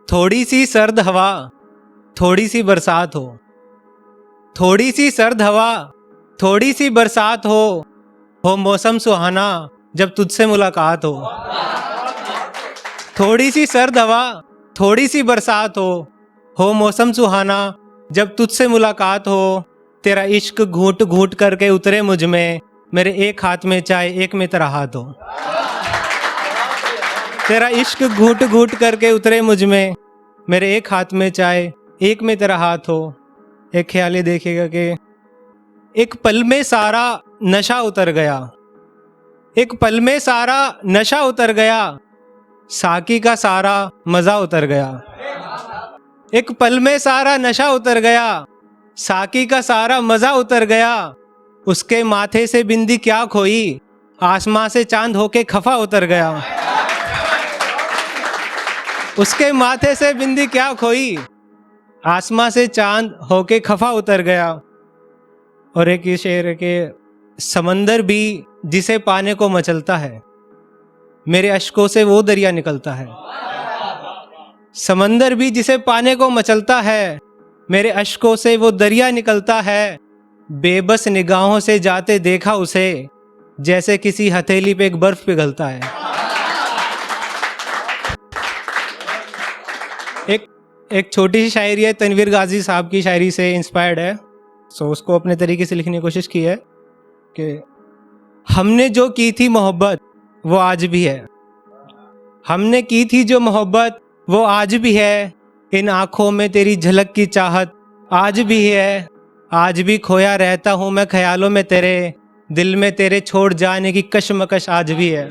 थोड़ी सी सर्द हवा, थोड़ी सी बरसात हो, थोड़ी सी सर्द हवा, थोड़ी सी बरसात हो मौसम सुहाना जब तुझसे मुलाकात हो। थोड़ी सी सर्द हवा, थोड़ी सी बरसात हो मौसम सुहाना जब तुझसे मुलाकात हो। तेरा इश्क घूंट घूंट करके उतरे मुझ में, मेरे एक हाथ में चाय एक में तेरा हाथ हो। तेरा इश्क घूंट घूंट करके उतरे मुझ में, मेरे एक हाथ में चाय एक में तेरा हाथ हो। एक ख्याल ये देखिएगा कि एक पल में सारा नशा उतर गया, एक पल में सारा नशा उतर गया, साकी का सारा मजा उतर गया। एक पल में सारा नशा उतर गया, साकी का सारा मजा उतर गया। उसके माथे से बिंदी क्या खोई, आसमां से चांद होके खफा उतर गया। उसके माथे से बिंदी क्या खोई, आसमां से चांद होके खफा उतर गया। और एक ये शेर है कि समंदर भी जिसे पाने को मचलता है, मेरे अश्कों से वो दरिया निकलता है। समंदर भी जिसे पाने को मचलता है, मेरे अश्कों से वो दरिया निकलता है। बेबस निगाहों से जाते देखा उसे, जैसे किसी हथेली पे एक बर्फ पिघलता है। एक छोटी सी शायरी है, तनवीर गाजी साहब की शायरी से इंस्पायर्ड है। सो उसको अपने तरीके से लिखने की कोशिश की है कि हमने जो की थी मोहब्बत वो आज भी है, हमने की थी जो मोहब्बत वो आज भी है। इन आंखों में तेरी झलक की चाहत आज भी है। आज भी खोया रहता हूँ मैं ख्यालों में तेरे, दिल में तेरे छोड़ जाने की कशमकश आज भी है।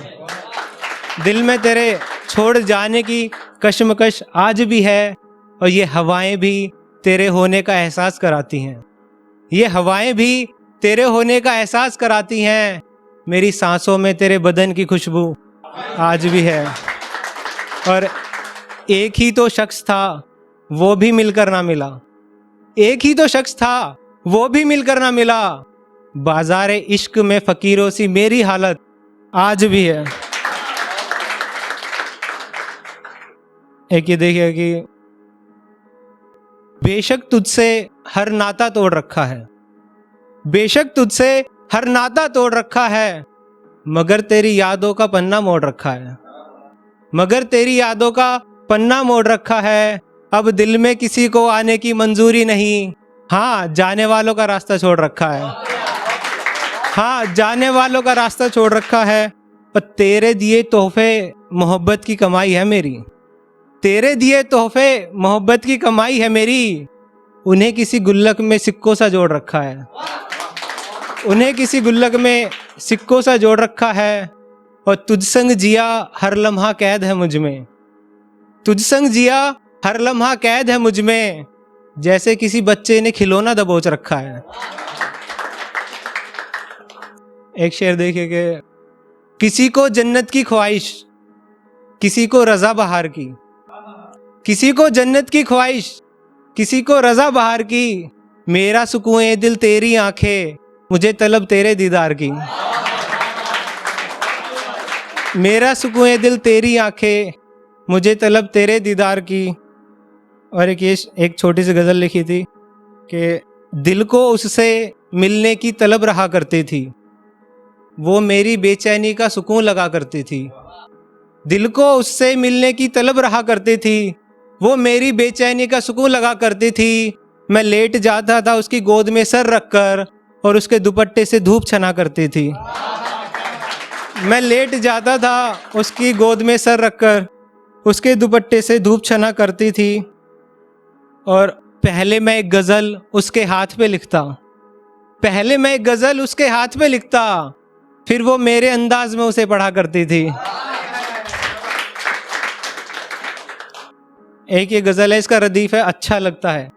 दिल में तेरे छोड़ जाने की कशमकश आज भी है। और ये हवाएं भी तेरे होने का एहसास कराती हैं, ये हवाएं भी तेरे होने का एहसास कराती हैं। मेरी सांसों में तेरे बदन की खुशबू आज भी है। और एक ही तो शख्स था वो भी मिलकर ना मिला, एक ही तो शख्स था वो भी मिलकर ना मिला। बाजारे इश्क में फकीरों सी मेरी हालत आज भी है। एक ये देखिए कि बेशक तुझसे हर नाता तोड़ रखा है, बेशक तुझसे हर नाता तोड़ रखा है, मगर तेरी यादों का पन्ना मोड़ रखा है, मगर तेरी यादों का पन्ना मोड़ रखा है। अब दिल में किसी को आने की मंजूरी नहीं, हाँ जाने वालों का रास्ता छोड़ रखा है। हाँ जाने वालों का रास्ता छोड़ रखा है। और तेरे दिए तोहफे मोहब्बत की कमाई है मेरी, तेरे दिए तोहफे मोहब्बत की कमाई है मेरी। उन्हें किसी गुल्लक में सिक्कों सा जोड़ रखा है, उन्हें किसी गुल्लक में सिक्कों सा जोड़ रखा है। और तुझ संग जिया हर लम्हा कैद है मुझ में, तुझ संग जिया हर लम्हा कैद है मुझ में, जैसे किसी बच्चे ने खिलौना दबोच रखा है। एक शेर देखिए कि किसी को जन्नत की ख्वाहिश, किसी को रजा बहार की, किसी को जन्नत की ख्वाहिश, किसी को रजा बहार की। मेरा सुकून ए दिल तेरी आंखें, मुझे तलब तेरे दीदार की। मेरा सुकून ए दिल तेरी आंखें, मुझे तलब तेरे दीदार की। और एक छोटी सी गजल लिखी थी कि दिल को उससे मिलने की तलब रहा करती थी, वो मेरी बेचैनी का सुकून लगा करती थी। दिल को उससे मिलने की तलब रहा करती थी, वो मेरी बेचैनी का सुकून लगा करती थी। मैं लेट जाता था उसकी गोद में सर रखकर, और उसके दुपट्टे से धूप छना करती थी। मैं लेट जाता था उसकी गोद में सर रखकर, उसके दुपट्टे से धूप छना करती थी। और पहले मैं एक गजल उसके हाथ पे लिखता, पहले मैं एक गजल उसके हाथ पे लिखता, फिर वो मेरे अंदाज में उसे पढ़ा करती थी। एक ये गजल है, इसका रदीफ है अच्छा लगता है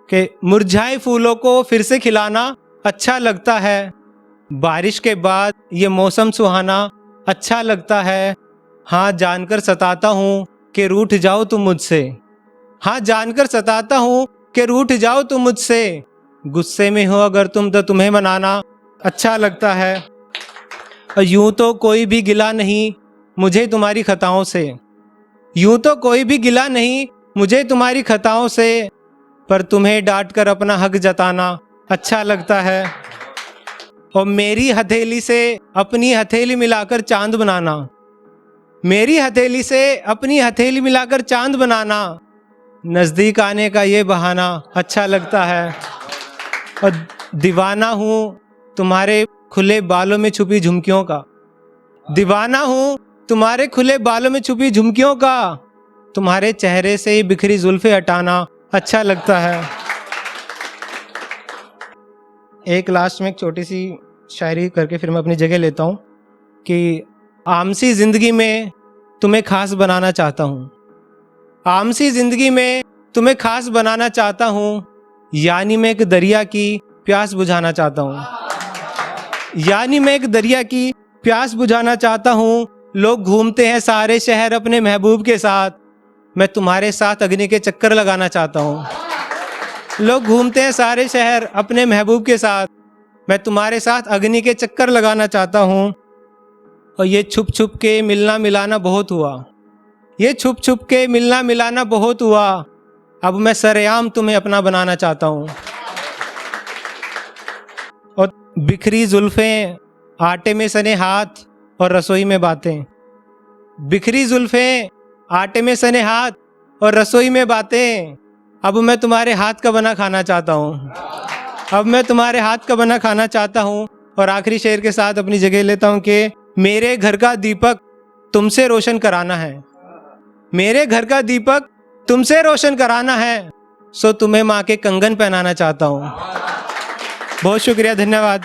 कि मुरझाए फूलों को फिर से खिलाना अच्छा लगता है, बारिश के बाद ये मौसम सुहाना अच्छा लगता है। हाँ जानकर सताता हूँ कि रूठ जाओ तुम मुझसे, हाँ जानकर सताता हूँ कि रूठ जाओ तुम मुझसे, गुस्से में हो अगर तुम तो तुम्हें मनाना अच्छा लगता है। और यूं तो कोई भी गिला नहीं मुझे तुम्हारी खताओं से, यूं तो कोई भी गिला नहीं मुझे तुम्हारी खताओं से पर तुम्हें डांट कर अपना हक जताना अच्छा लगता है। और मेरी हथेली से अपनी हथेली मिलाकर चांद बनाना, मेरी हथेली से अपनी हथेली मिलाकर चांद बनाना, नजदीक आने का ये बहाना अच्छा लगता है। और दीवाना हूँ तुम्हारे खुले बालों में छुपी झुमकियों का, दीवाना हूँ तुम्हारे खुले बालों में छुपी झुमकियों का, तुम्हारे चेहरे से ही बिखरी जुल्फे हटाना अच्छा लगता है। एक लास्ट में एक छोटी सी शायरी करके फिर मैं अपनी जगह लेता हूँ कि आमसी जिंदगी में तुम्हें खास बनाना चाहता हूँ, आमसी जिंदगी में तुम्हें खास बनाना चाहता हूँ, यानी मैं एक दरिया की प्यास बुझाना चाहता हूँ, यानी मैं एक दरिया की प्यास बुझाना चाहता हूँ। लोग घूमते हैं सारे शहर अपने महबूब के साथ, मैं तुम्हारे साथ अग्नि के चक्कर लगाना चाहता हूँ। लोग घूमते हैं सारे शहर अपने महबूब के साथ, मैं तुम्हारे साथ अग्नि के चक्कर लगाना चाहता हूँ। और ये छुप छुप के मिलना मिलाना बहुत हुआ, ये छुप छुप के मिलना मिलाना बहुत हुआ, अब मैं सरेआम तुम्हें अपना बनाना चाहता हूँ। और बिखरी जुल्फें, आटे में सने हाथ और रसोई में बातें, बिखरी जुल्फें, आटे में सने हाथ और रसोई में बातें, अब मैं तुम्हारे हाथ का बना खाना चाहता हूँ, अब मैं तुम्हारे हाथ का बना खाना चाहता हूँ। और आखिरी शेर के साथ अपनी जगह लेता हूँ कि मेरे घर का दीपक तुमसे रोशन कराना है, मेरे घर का दीपक तुमसे रोशन कराना है, सो तुम्हें माँ के कंगन पहनाना चाहता हूँ। बहुत शुक्रिया, धन्यवाद।